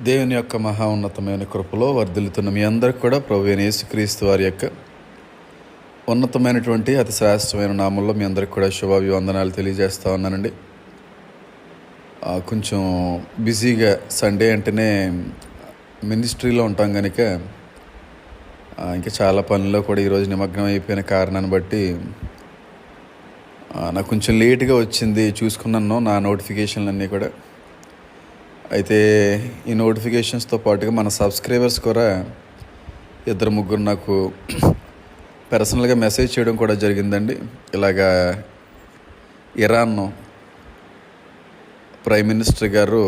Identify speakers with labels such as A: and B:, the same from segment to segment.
A: దేవుని యొక్క మహా ఉన్నతమైన కృపలో వర్ధిల్లుతున్న మీ అందరికి కూడా ప్రభువైన యేసుక్రీస్తు వారి యొక్క ఉన్నతమైనటువంటి అతి శ్రేష్టమైన నామంలో మీ అందరికి కూడా శుభాభివందనాలు తెలియజేస్తూ ఉన్నానండి. కొంచెం బిజీగా సండే అంటేనే మినిస్ట్రీలో ఉంటాం కనుక ఇంకా చాలా పనుల్లో కూడా ఈరోజు నిమగ్నం అయిపోయిన కారణాన్ని బట్టి నాకు కొంచెం లేట్గా వచ్చింది. చూసుకున్నాను నా నోటిఫికేషన్లన్నీ కూడా. అయితే ఈ నోటిఫికేషన్స్తో పాటుగా మన సబ్స్క్రైబర్స్ కూడా 2-3 నాకు పర్సనల్గా మెసేజ్ చేయడం కూడా జరిగిందండి. ఇలాగా ఇరాన్ ప్రైమ్ మినిస్టర్ గారు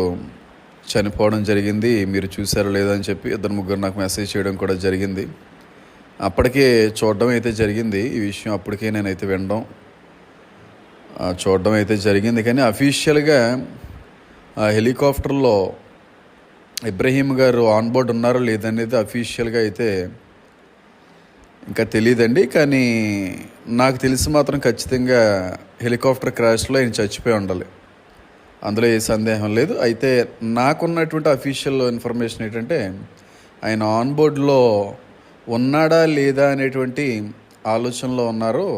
A: చనిపోవడం జరిగింది, మీరు చూసారో లేదో అని చెప్పి 2-3 నాకు మెసేజ్ చేయడం కూడా జరిగింది. అప్పటికే చూడడం అయితే జరిగింది ఈ విషయం. అప్పటికే నేనైతే వినడం చూడడం అయితే జరిగింది. కానీ అఫీషియల్గా ఆ హెలికాప్టర్లో ఇబ్రహీం గారు ఆన్బోర్డ్ ఉన్నారో లేదనేది అఫీషియల్గా అయితే ఇంకా తెలియదండి. కానీ నాకు తెలిసి మాత్రం ఖచ్చితంగా హెలికాప్టర్ క్రాష్లో ఆయన చచ్చిపోయి ఉండాలి, అందులో ఏ సందేహం లేదు. అయితే నాకున్నటువంటి అఫీషియల్ ఇన్ఫర్మేషన్ ఏంటంటే ఆయన ఆన్బోర్డ్లో ఉన్నాడా లేదా అనేటువంటి ఆలోచనలో ఉన్నారు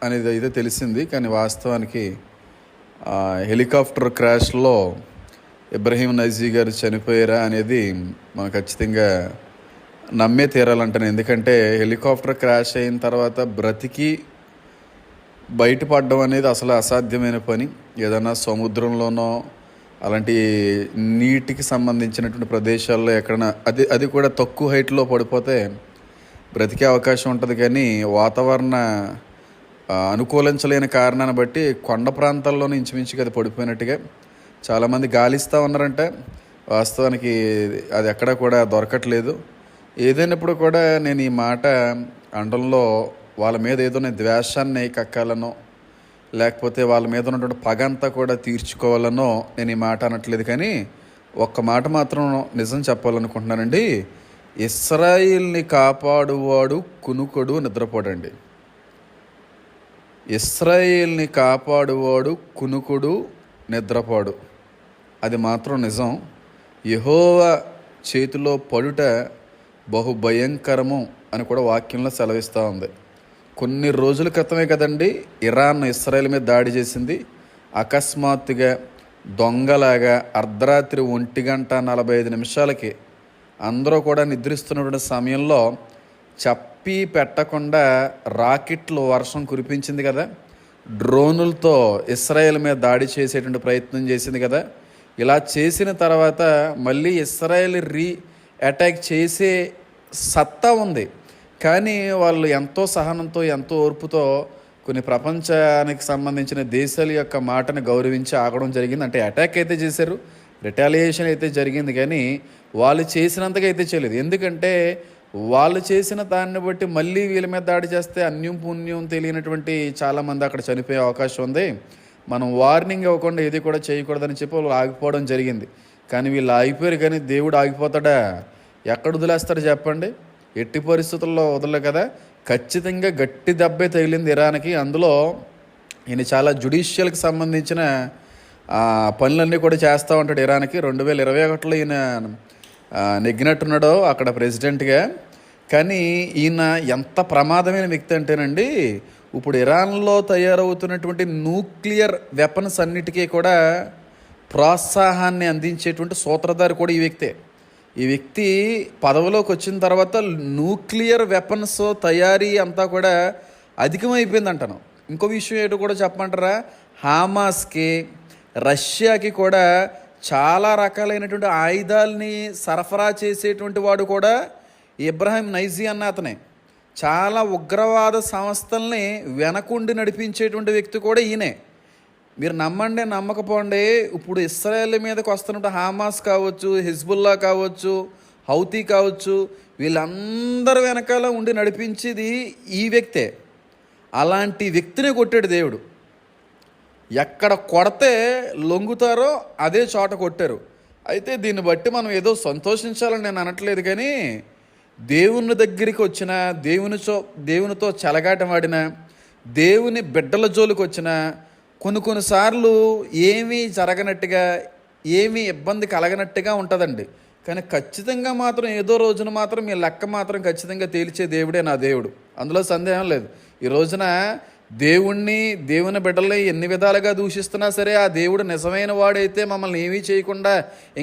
A: అనేది అయితే తెలిసింది. కానీ వాస్తవానికి హెలికాప్టర్ క్రాష్లో ఇబ్రహీం నైజీ గారు చనిపోయారా అనేది మనం ఖచ్చితంగా నమ్మే తీరాలంటాను. ఎందుకంటే హెలికాప్టర్ క్రాష్ అయిన తర్వాత బ్రతికి బయటపడడం అనేది అసలు అసాధ్యమైన పని. ఏదైనా సముద్రంలోనో అలాంటి నీటికి సంబంధించినటువంటి ప్రదేశాల్లో ఎక్కడైనా అది కూడా తక్కువ హైట్లో పడిపోతే బ్రతికే అవకాశం ఉంటుంది. కానీ వాతావరణ అనుకూలించలేని కారణాన్ని బట్టి కొండ ప్రాంతాల్లోనే ఇంచుమించుగా అది పడిపోయినట్టుగా చాలామంది గాలిస్తూ ఉన్నారంటే వాస్తవానికి అది ఎక్కడా కూడా దొరకట్లేదు. ఏదైనప్పుడు కూడా నేను ఈ మాట అండంలో వాళ్ళ మీద ఏదో ద్వేషాన్ని కక్కాలనో లేకపోతే వాళ్ళ మీద ఉన్నటువంటి పగ అంతా కూడా తీర్చుకోవాలనో నేను ఈ మాట అనట్లేదు. కానీ ఒక్క మాట మాత్రం నిజం చెప్పాలనుకుంటున్నానండి. ఇశ్రాయేల్ని కాపాడువాడు కునుకొడు నిద్రపోడండి. ఇశ్రాయేల్ని కాపాడువాడు కునుకుడు నిద్రపోడు, అది మాత్రం నిజం. యెహోవా చేతిలో పడుట బహుభయంకరము అని కూడా వాక్యంలో సెలవిస్తూ ఉంది. కొన్ని రోజుల క్రితమే కదండి ఇరాన్ ఇశ్రాయేల్ మీద దాడి చేసింది. అకస్మాత్తుగా దొంగలాగా అర్ధరాత్రి 1:45 అందరూ కూడా నిద్రిస్తున్నటువంటి సమయంలో చెప్పి పెట్టకుండా రాకెట్లు వర్షం కురిపించింది కదా, డ్రోనులతో ఇశ్రాయేల్ మీద దాడి చేసేటువంటి ప్రయత్నం చేసింది కదా. ఇలా చేసిన తర్వాత మళ్ళీ ఇశ్రాయేల్ అటాక్ చేసే సత్తా ఉంది. కానీ వాళ్ళు ఎంతో సహనంతో ఎంతో ఓర్పుతో కొన్ని ప్రపంచానికి సంబంధించిన దేశాల యొక్క మాటను గౌరవించి ఆగడం జరిగింది. అంటే అటాక్ అయితే చేశారు, రిటాలియేషన్ అయితే జరిగింది, కానీ వాళ్ళు చేసినంతగా అయితే చేయలేదు. ఎందుకంటే వాళ్ళు చేసిన దాన్ని బట్టి మళ్ళీ వీళ్ళ మీద దాడి చేస్తే అన్యం పుణ్యం తెలియనటువంటి చాలామంది అక్కడ చనిపోయే అవకాశం ఉంది. మనం వార్నింగ్ ఇవ్వకుండా ఏది కూడా చేయకూడదని చెప్పి వాళ్ళు ఆగిపోవడం జరిగింది. కానీ వీళ్ళు ఆగిపోయారు, కానీ దేవుడు ఆగిపోతాడా? ఎక్కడ వదిలేస్తాడు చెప్పండి? ఎట్టి పరిస్థితుల్లో వదలలేదు కదా. ఖచ్చితంగా గట్టి దెబ్బే తగిలింది ఇరాన్కి. అందులో ఈయన చాలా జ్యుడిషియల్కి సంబంధించిన పనులన్నీ కూడా చేస్తూ ఉంటాడు ఇరాన్కి. 2021లో ఈయన నెగ్గినట్టున్నాడో అక్కడ ప్రెసిడెంట్గా. కానీ ఈయన ఎంత ప్రమాదమైన వ్యక్తి అంటేనండి, ఇప్పుడు ఇరాన్లో తయారవుతున్నటువంటి న్యూక్లియర్ వెపన్స్ అన్నిటికీ కూడా ప్రోత్సాహాన్ని అందించేటువంటి సూత్రధారి కూడా ఈ వ్యక్తే. ఈ వ్యక్తి పదవిలోకి వచ్చిన తర్వాత న్యూక్లియర్ వెపన్స్ తయారీ అంతా కూడా అధికమైపోయింది అంటాను. ఇంకో విషయం ఏంటో కూడా చెప్పమంటారా? హమాస్కి రష్యాకి కూడా చాలా రకాలైనటువంటి ఆయుధాలని సరఫరా చేసేటువంటి వాడు కూడా ఇబ్రహీం నైజీ అన్న అతనే. చాలా ఉగ్రవాద సంస్థల్ని వెనకుండి నడిపించేటువంటి వ్యక్తి కూడా ఈయనే. మీరు నమ్మండి నమ్మకపోండి, ఇప్పుడు ఇశ్రాయేల్ మీదకి వస్తున్నట్టు హమాస్ కావచ్చు, హిజ్బుల్లా కావచ్చు, హౌతీ కావచ్చు, వీళ్ళందరూ వెనకాల ఉండి నడిపించేది ఈ వ్యక్తే. అలాంటి వ్యక్తిని కొట్టాడు దేవుడు. ఎక్కడ కొడితే లొంగుతారో అదే చోట కొట్టారు. అయితే దీన్ని బట్టి మనం ఏదో సంతోషించాలని నేను అనట్లేదు, కానీ దేవుని దగ్గరికి వచ్చిన దేవునితో చెలగాటమాడిన దేవుని బిడ్డల జోలికి వచ్చిన కొన్నిసార్లు ఏమీ జరగనట్టుగా ఏమీ ఇబ్బంది కలగనట్టుగా ఉంటుందండి. కానీ ఖచ్చితంగా మాత్రం ఏదో రోజున మాత్రం మీ లెక్క మాత్రం ఖచ్చితంగా తేల్చే దేవుడే నా దేవుడు, అందులో సందేహం లేదు. ఈ రోజున దేవుని బిడ్డల్ని ఎన్ని విధాలుగా దూషిస్తున్నా సరే ఆ దేవుడు నిజమైన వాడైతే మమ్మల్ని ఏమీ చేయకుండా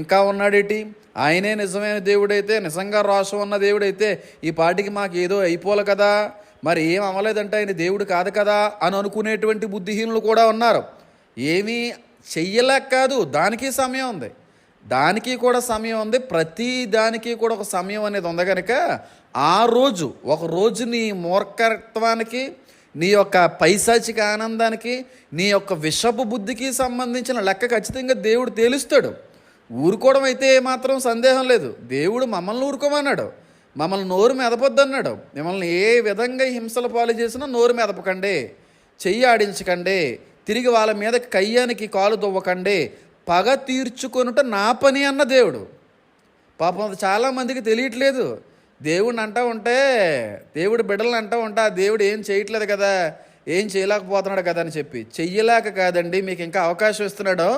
A: ఇంకా ఉన్నాడేటి? ఆయనే నిజమైన దేవుడైతే, నిజంగా రోషం ఉన్న దేవుడైతే ఈ పాటికి మాకు ఏదో అయిపోలే కదా, మరి ఏం అవ్వలేదంటే ఆయన దేవుడు కాదు కదా అని అనుకునేటువంటి బుద్ధిహీనులు కూడా ఉన్నారు. ఏమీ చెయ్యలేక కాదు, దానికి సమయం ఉంది, దానికి కూడా సమయం ఉంది. ప్రతి దానికి కూడా ఒక సమయం అనేది ఉంది కనుక ఆ రోజు, ఒక రోజు నీ మూర్ఖత్వానికి, నీ యొక్క పైశాచిక ఆనందానికి, నీ యొక్క విషపు బుద్ధికి సంబంధించిన లెక్క ఖచ్చితంగా దేవుడు తేలుస్తాడు. ఊరుకోవడం అయితే ఏమాత్రం సందేహం లేదు. దేవుడు మమ్మల్ని ఊరుకోమన్నాడు, మమ్మల్ని నోరు మెదపొద్దు అన్నాడు. మిమ్మల్ని ఏ విధంగా హింసల పాలు చేసినా నోరు మెదపకండి, చెయ్యి ఆడించకండి, తిరిగి వాళ్ళ మీద కయ్యానికి కాలు దువ్వకండి, పగ తీర్చుకొనుట నా పని అన్న దేవుడు. పాపం అది చాలామందికి తెలియట్లేదు. దేవుడిని అంటూ ఉంటే, దేవుడు బిడ్డలను అంటూ ఉంటే ఆ దేవుడు ఏం చేయట్లేదు కదా, ఏం చేయలేకపోతున్నాడు కదా అని చెప్పి. చెయ్యలేక కాదండి, మీకు ఇంకా అవకాశం ఇస్తున్నాడు,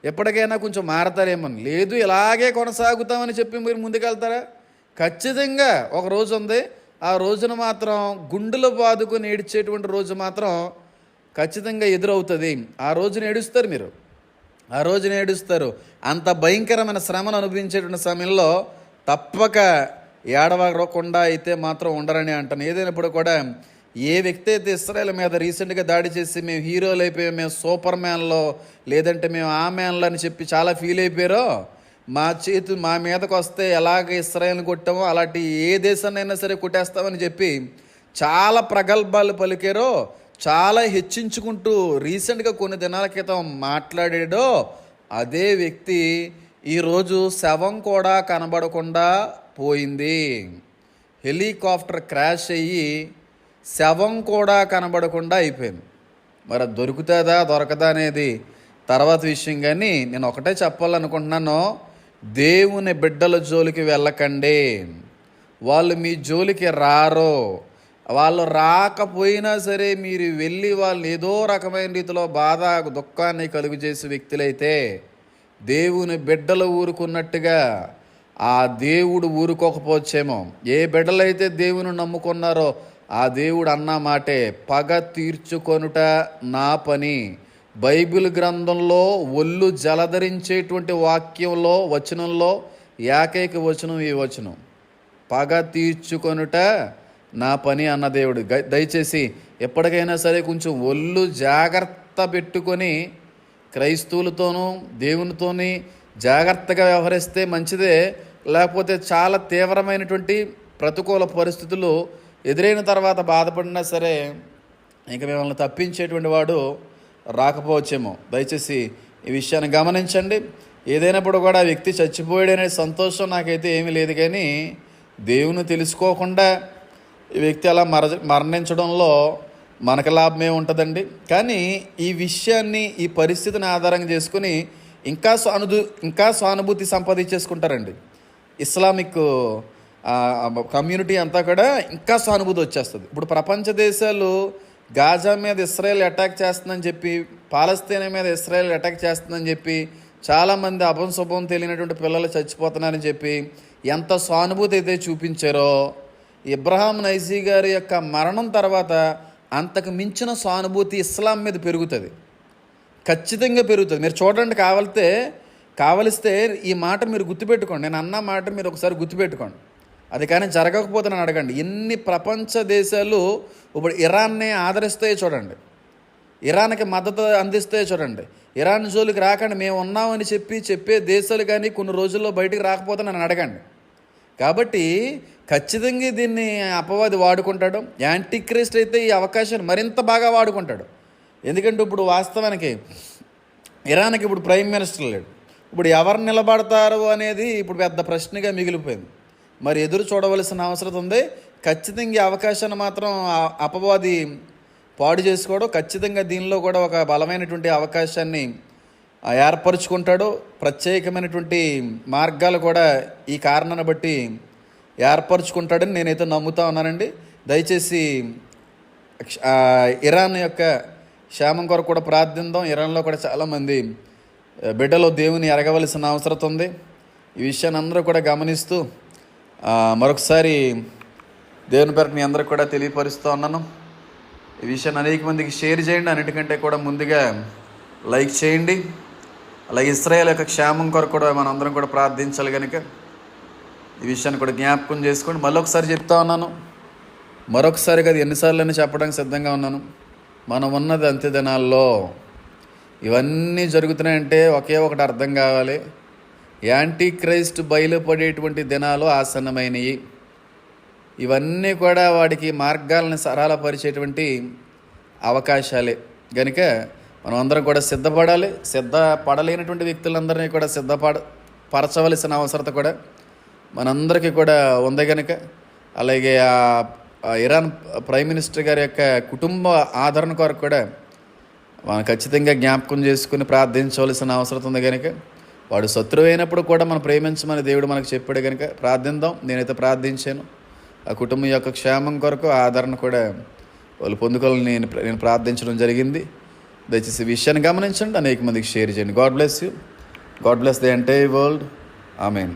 A: ఎప్పటికైనా కొంచెం మారతారేమో. లేదు ఇలాగే కొనసాగుతామని చెప్పి మీరు ముందుకెళ్తారా? ఖచ్చితంగా ఒక రోజు ఉంది, ఆ రోజున మాత్రం గుండెలు బాదుకుని ఏడ్చేటువంటి రోజు మాత్రం ఖచ్చితంగా ఎదురవుతుంది. ఆ రోజున ఏడుస్తారు మీరు, ఆ రోజున ఏడుస్తారు. అంత భయంకరమైన శ్రమను అనుభవించేటువంటి సమయంలో తప్పక ఏడవకుండా అయితే మాత్రం ఉండరని అంటాను. ఏదైనప్పుడు కూడా ఏ వ్యక్తి అయితే ఇశ్రాయేల్ మీద రీసెంట్గా దాడి చేసి మేము హీరోలు అయిపోయాం, మేము సూపర్ మ్యాన్లో, లేదంటే మేము ఆ మ్యాన్లు అని చెప్పి చాలా ఫీల్ అయిపోయారో, మా మీదకి వస్తే ఎలాగ ఇశ్రాయేల్ని కొట్టామో అలాంటి ఏ దేశాన్నైనా సరే కొట్టేస్తామని చెప్పి చాలా ప్రగల్భాలు పలికారో, చాలా హెచ్చించుకుంటూ రీసెంట్గా కొన్ని దినాల క్రితం మాట్లాడాడో అదే వ్యక్తి ఈరోజు శవం కూడా కనబడకుండా పోయింది. హెలికాప్టర్ క్రాష్ అయ్యి శవం కూడా కనబడకుండా అయిపోయింది. మరి అది దొరుకుతుందా దొరకదా అనేది తర్వాత విషయం. కానీ నేను ఒకటే చెప్పాలనుకుంటున్నాను, దేవుని బిడ్డల జోలికి వెళ్ళకండి. వాళ్ళు మీ జోలికి రారు. వాళ్ళు రాకపోయినా సరే మీరు వెళ్ళి వాళ్ళు ఏదో రకమైన రీతిలో బాధ దుఃఖాన్ని కలుగు చేసే వ్యక్తులైతే దేవుని బిడ్డలు ఊరుకున్నట్టుగా ఆ దేవుడు ఊరుకోకపోవచ్చేమో. ఏ బిడ్డలైతే దేవుని నమ్ముకున్నారో ఆ దేవుడు అన్న మాటే, పగ తీర్చుకొనుట నా పని. బైబిల్ గ్రంథంలో ఒళ్ళు జలధరించేటువంటి వాక్యంలో, వచనంలో ఏకైక వచనం ఈ వచనం, పగ తీర్చుకొనుట నా పని అన్న దేవుడు. దయచేసి ఎప్పటికైనా సరే కొంచెం ఒళ్ళు జాగ్రత్త పెట్టుకొని క్రైస్తవులతోనూ దేవునితోని జాగ్రత్తగా వ్యవహరిస్తే మంచిదే. లేకపోతే చాలా తీవ్రమైనటువంటి ప్రతికూల పరిస్థితులు ఎదురైన తర్వాత బాధపడినా సరే ఇంక మిమ్మల్ని తప్పించేటువంటి వాడు రాకపోవచ్చేమో. దయచేసి ఈ విషయాన్ని గమనించండి. ఏదైనప్పుడు కూడా ఆ వ్యక్తి చచ్చిపోయాడనే సంతోషం నాకైతే ఏమీ లేదు, కానీ దేవుని తెలుసుకోకుండా ఈ వ్యక్తి అలా మరణించడంలో మనకు లాభమే ఉంటుందండి. కానీ ఈ విషయాన్ని, ఈ పరిస్థితిని ఆధారంగా చేసుకుని ఇంకా సానుభూతి సంపాదించేసుకుంటారండి. ఇస్లామిక్ కమ్యూనిటీ అంతా కూడా ఇంకా సానుభూతి వచ్చేస్తుంది. ఇప్పుడు ప్రపంచ దేశాలు గాజా మీద ఇస్రాయేల్ అటాక్ చేస్తుందని చెప్పి, పాలస్తీనా మీద ఇస్రాయేల్ అటాక్ చేస్తుందని చెప్పి, చాలామంది అపంశుభం తెలియనటువంటి పిల్లలు చచ్చిపోతున్నారని చెప్పి ఎంత సానుభూతి అయితే చూపించారో, ఇబ్రహాం నైజీ గారి యొక్క మరణం తర్వాత అంతకు మించిన సానుభూతి ఇస్లాం మీద పెరుగుతుంది, ఖచ్చితంగా పెరుగుతుంది. మీరు చూడండి, కావలిస్తే ఈ మాట మీరు గుర్తుపెట్టుకోండి, నేను అన్న మాట మీరు ఒకసారి గుర్తుపెట్టుకోండి. అది కానీ జరగకపోతే నన్ను అడగండి. ఎన్ని ప్రపంచ దేశాలు ఇప్పుడు ఇరాన్ని ఆదరిస్తాయో చూడండి, ఇరాన్కి మద్దతు అందిస్తాయో చూడండి. ఇరాన్ జోలికి రాకండి, మేము ఉన్నామని చెప్పే దేశాలు కానీ కొన్ని రోజుల్లో బయటికి రాకపోతే నన్ను అడగండి. కాబట్టి ఖచ్చితంగా దీన్ని అపవాది వాడుకుంటాడు. యాంటీ క్రైస్ట్ అయితే ఈ అవకాశాన్ని మరింత బాగా వాడుకుంటాడు. ఎందుకంటే ఇప్పుడు వాస్తవానికి ఇరాన్కి ఇప్పుడు ప్రైమ్ మినిస్టర్ లేడు. ఇప్పుడు ఎవరు నిలబడతారు అనేది ఇప్పుడు పెద్ద ప్రశ్నగా మిగిలిపోయింది. మరి ఎదురు చూడవలసిన అవసరం ఉంది. ఖచ్చితంగా ఈ అవకాశాన్ని మాత్రం అపవాది పాడు చేసుకోవడం, ఖచ్చితంగా దీనిలో కూడా ఒక బలమైనటువంటి అవకాశాన్ని ఏర్పరచుకుంటాడు. ప్రత్యేకమైనటువంటి మార్గాలు కూడా ఈ కారణాన్ని బట్టి ఏర్పరచుకుంటాడని నేనైతే నమ్ముతా ఉన్నానండి. దయచేసి ఇరాన్ యొక్క క్షేమం కొరకు కూడా ప్రార్థిద్దాం. ఇరాన్లో కూడా చాలామంది బిడ్డలు దేవుని ఎరగవలసిన అవసరం ఉంది. ఈ విషయాన్ని అందరూ కూడా గమనిస్తూ మరొకసారి దేవుని పేరు మీ అందరికి కూడా తెలియపరుస్తూ ఉన్నాను. ఈ విషయాన్ని అనేక మందికి షేర్ చేయండి. అన్నిటికంటే కూడా ముందుగా లైక్ చేయండి. అలాగే ఇశ్రాయేలు యొక్క క్షేమం కొరకు కూడా మనం అందరం కూడా ప్రార్థించాలి కనుక ఈ విషయాన్ని కూడా జ్ఞాపకం చేసుకోండి. మళ్ళీ ఒకసారి చెప్తా ఉన్నాను, మరొకసారి కదా ఎన్నిసార్లు చెప్పడానికి సిద్ధంగా ఉన్నాను. మనం ఉన్నది అంత్య దినాల్లో ఇవన్నీ జరుగుతున్నాయంటే ఒకే ఒకటి అర్థం కావాలి, యాంటీ క్రైస్ట్ బయలుపడేటువంటి దినాలు ఆసన్నమైనవి. ఇవన్నీ కూడా వాడికి మార్గాలను సరళపరిచేటువంటి అవకాశాలే కనుక మనం అందరం కూడా సిద్ధపడాలి. సిద్ధపడలేనటువంటి వ్యక్తులందరినీ కూడా పరచవలసిన అవసరత కూడా మనందరికీ కూడా ఉంది కనుక, అలాగే ఇరాన్ ప్రైమ్ మినిస్టర్ గారి యొక్క కుటుంబ ఆదరణ కొరకు కూడా మనం ఖచ్చితంగా జ్ఞాపకం చేసుకుని ప్రార్థించవలసిన అవసరం ఉంది కనుక, వాడు శత్రువు అయినప్పుడు కూడా మనం ప్రేమించమని దేవుడు మనకు చెప్పాడు కనుక ప్రార్థిద్దాం. నేనైతే ప్రార్థించాను. ఆ కుటుంబం యొక్క క్షేమం కొరకు ఆదరణ కూడా వాళ్ళు పొందుకోవాలని నేను ప్రార్థించడం జరిగింది. దయచేసి ఈ విషయాన్ని గమనించండి, అనేక మందికి షేర్ చేయండి. God bless you. God bless the entire world. Amen.